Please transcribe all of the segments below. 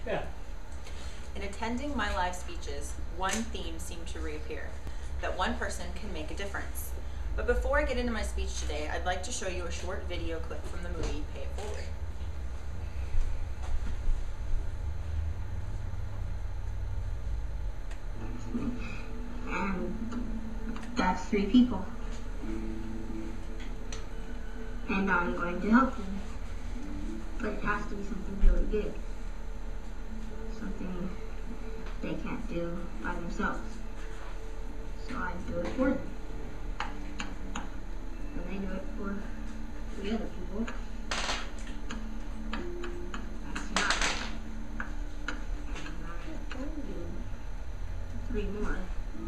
Yeah. In attending my live speeches, one theme seemed to reappear, that one person can make a difference. But before I get into my speech today, I'd like to show you a short video clip from the movie Pay It Forward. And that's 3 people. And I'm going to help them. But it has to be something really big. Something they can't do by themselves. So I do it for them. And they do it for the other people. That's 9. And I'm going to do 3 more.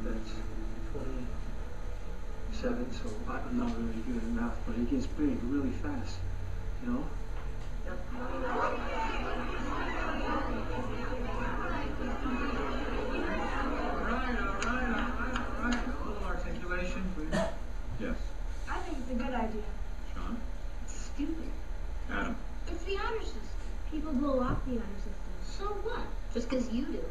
That's 27, so I'm not really good at math, but it gets big really fast, you know? Yep. Alright. A little articulation, please. Yes. I think it's a good idea. Sean? It's stupid. Adam? It's the honor system. People blow off the honor system. So what? Just because you do.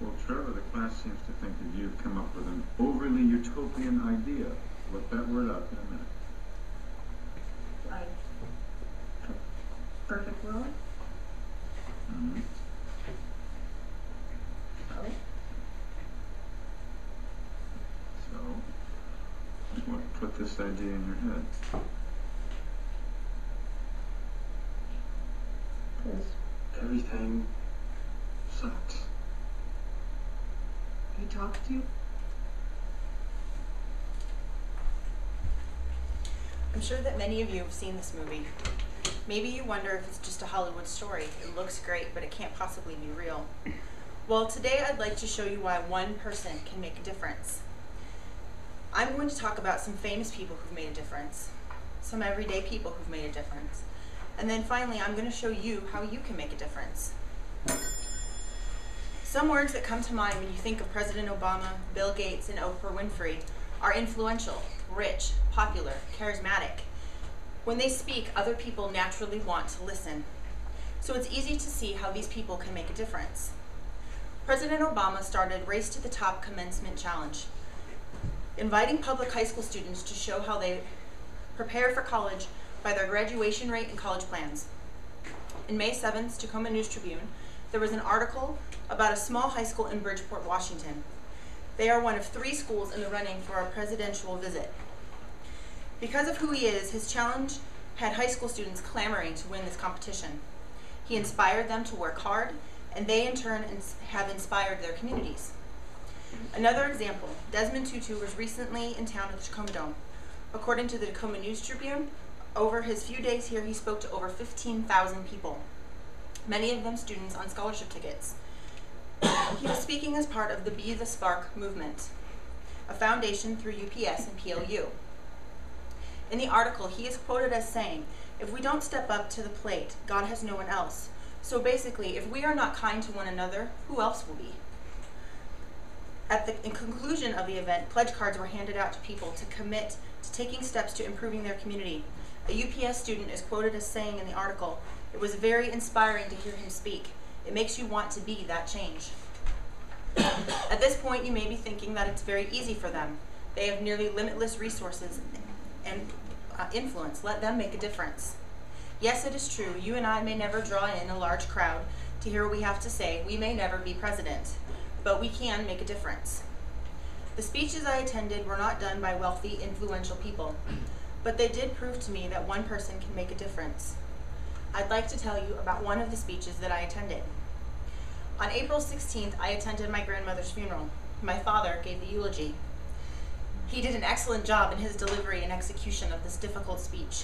Well, Trevor, the class seems to think that you've come up with an overly utopian idea. Look that word up in a minute. Like, perfect world? Mm-hmm. Oh. So, what put this idea in your head? Because Everything sucks. he talked to you? I'm sure that many of you have seen this movie. Maybe you wonder if it's just a Hollywood story. It looks great, but it can't possibly be real. Well, today I'd like to show you why one person can make a difference. I'm going to talk about some famous people who've made a difference, some everyday people who've made a difference, and then finally I'm going to show you how you can make a difference. Some words that come to mind when you think of President Obama, Bill Gates, and Oprah Winfrey are influential, rich, popular, charismatic. When they speak, other people naturally want to listen. So it's easy to see how these people can make a difference. President Obama started Race to the Top Commencement Challenge, inviting public high school students to show how they prepare for college by their graduation rate and college plans. In May 7th's Tacoma News Tribune, there was an article about a small high school in Bridgeport, Washington. They are one of 3 schools in the running for a presidential visit. Because of who he is, his challenge had high school students clamoring to win this competition. He inspired them to work hard, and they in turn have inspired their communities. Another example, Desmond Tutu was recently in town at the Tacoma Dome. According to the Tacoma News Tribune, over his few days here, he spoke to over 15,000 people, many of them students on scholarship tickets. He was speaking as part of the Be the Spark movement, a foundation through UPS and PLU. In the article, he is quoted as saying, "If we don't step up to the plate, God has no one else. So basically, if we are not kind to one another, who else will be?" At the conclusion of the event, pledge cards were handed out to people to commit to taking steps to improving their community. A UPS student is quoted as saying in the article, "It was very inspiring to hear him speak. It makes you want to be that change." At this point, you may be thinking that it's very easy for them. They have nearly limitless resources and influence. Let them make a difference. Yes, it is true. You and I may never draw in a large crowd to hear what we have to say. We may never be president, but we can make a difference. The speeches I attended were not done by wealthy, influential people, but they did prove to me that one person can make a difference. I'd like to tell you about one of the speeches that I attended. On April 16th, I attended my grandmother's funeral. My father gave the eulogy. He did an excellent job in his delivery and execution of this difficult speech.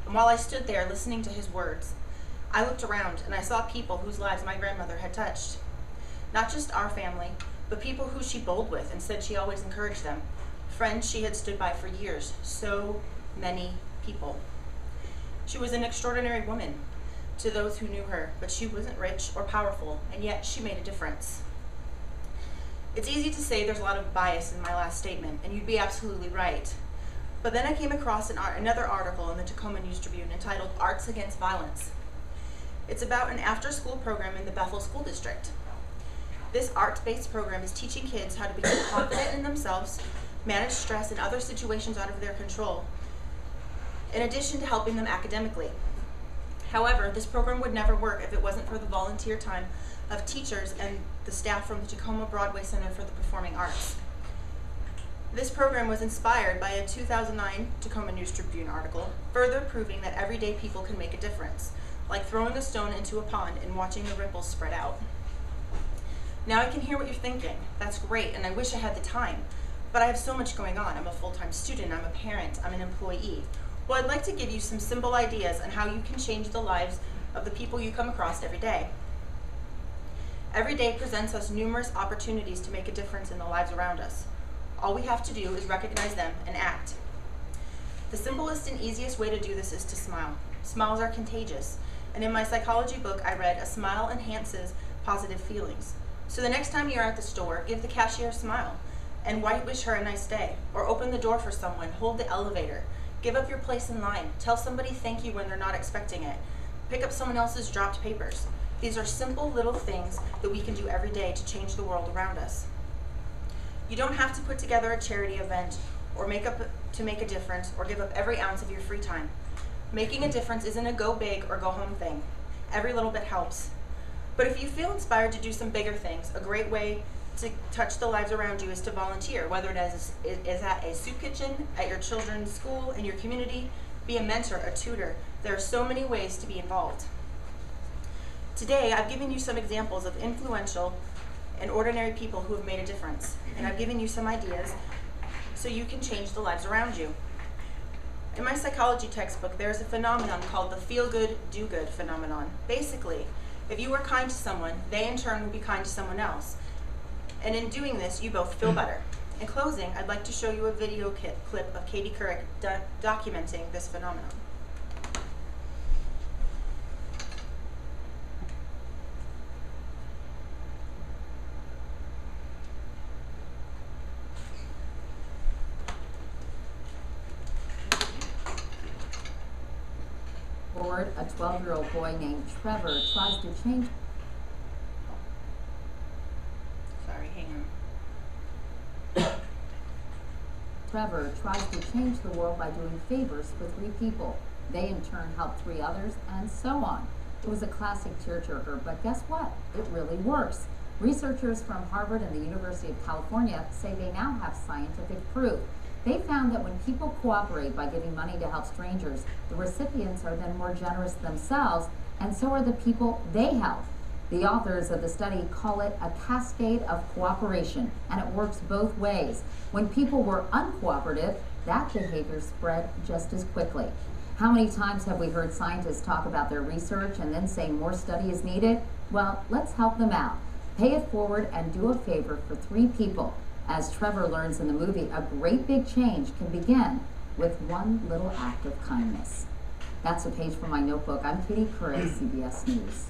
And while I stood there listening to his words, I looked around and I saw people whose lives my grandmother had touched. Not just our family, but people who she bowled with and said she always encouraged them. Friends she had stood by for years. So many people. She was an extraordinary woman to those who knew her, but she wasn't rich or powerful, and yet she made a difference. It's easy to say there's a lot of bias in my last statement, and you'd be absolutely right. But then I came across another article in the Tacoma News Tribune entitled "Arts Against Violence." It's about an after-school program in the Bethel School District. This arts-based program is teaching kids how to become confident in themselves, manage stress and other situations out of their control, in addition to helping them academically. However, this program would never work if it wasn't for the volunteer time of teachers and the staff from the Tacoma Broadway Center for the Performing Arts. This program was inspired by a 2009 Tacoma News Tribune article, further proving that everyday people can make a difference, like throwing a stone into a pond and watching the ripples spread out. Now I can hear what you're thinking. That's great, and I wish I had the time, but I have so much going on. I'm a full-time student, I'm a parent, I'm an employee. Well, I'd like to give you some simple ideas on how you can change the lives of the people you come across every day. Every day presents us numerous opportunities to make a difference in the lives around us. All we have to do is recognize them and act. The simplest and easiest way to do this is to smile. Smiles are contagious, and in my psychology book I read, a smile enhances positive feelings. So the next time you're at the store, give the cashier a smile and wish her a nice day, or open the door for someone, hold the elevator, give up your place in line, tell somebody thank you when they're not expecting it, pick up someone else's dropped papers. These are simple little things that we can do every day to change the world around us. You don't have to put together a charity event or make a difference or give up every ounce of your free time. Making a difference isn't a go big or go home thing. Every little bit helps. But if you feel inspired to do some bigger things, a great way to touch the lives around you is to volunteer, whether it is at a soup kitchen, at your children's school, in your community, be a mentor, a tutor. There are so many ways to be involved. Today, I've given you some examples of influential and ordinary people who have made a difference, and I've given you some ideas so you can change the lives around you. In my psychology textbook, there's a phenomenon called the feel-good, do-good phenomenon. Basically, if you are kind to someone, they in turn will be kind to someone else. And in doing this, you both feel better. In closing, I'd like to show you a video clip of Katie Couric documenting this phenomenon. A 12-year-old boy named Trevor tries to change. Sorry, hang on. Trevor tries to change the world by doing favors for 3 people. They in turn help 3 others, and so on. It was a classic tearjerker, but guess what? It really works. Researchers from Harvard and the University of California say they now have scientific proof. They found that when people cooperate by giving money to help strangers, the recipients are then more generous themselves, and so are the people they help. The authors of the study call it a cascade of cooperation, and it works both ways. When people were uncooperative, that behavior spread just as quickly. How many times have we heard scientists talk about their research and then say more study is needed? Well, let's help them out. Pay it forward and do a favor for 3 people. As Trevor learns in the movie, a great big change can begin with one little act of kindness. That's a page from my notebook. I'm Katie Couric, CBS News.